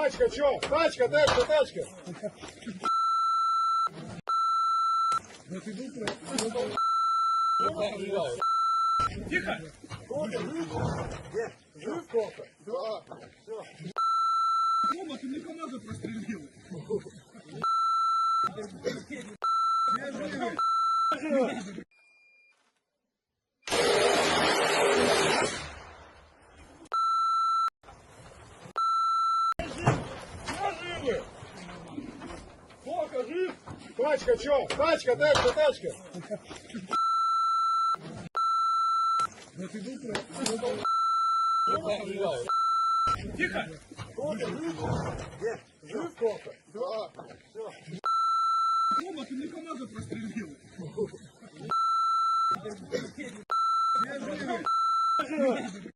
Тачка, чё? Тачка, тачка, тачка. Тихо! Жив кофе? Да. Рома, ты мне команду прострелил. Кофе, жив? Тачка, чё? Тачка, тачка, тачка. Тихо! Кофе, жив? Жив кофе? Да. Рома, ты мне команду прострелил. Жив.